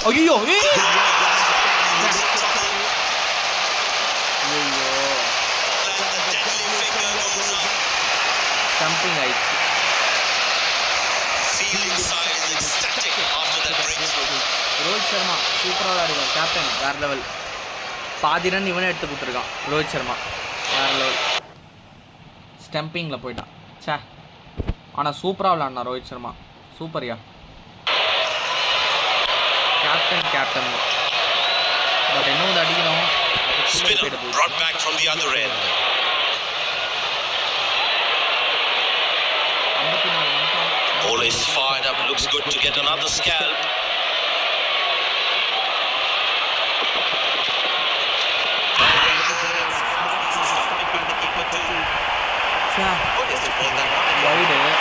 ஐயோ ஸ்டம்பிங் ஆயிடுச்சு. ரோஹித் சர்மா சூப்பராக விளையாடுவான். கேப்டன் வேறு லெவல். பாதி ரன் இவனே எடுத்து கொடுத்துருக்கான். ரோஹித் சர்மா வேறு லெவல். ஸ்டம்பிங்கில் போயிட்டான். சே, ஆனால் சூப்பராக விளையாடினா ரோஹித் சர்மா. சூப்பர்யா. கேப்டன் பட் என்ன வந்து அடிக்கணும். Ball is fired up, looks good to get another scalp. Wide.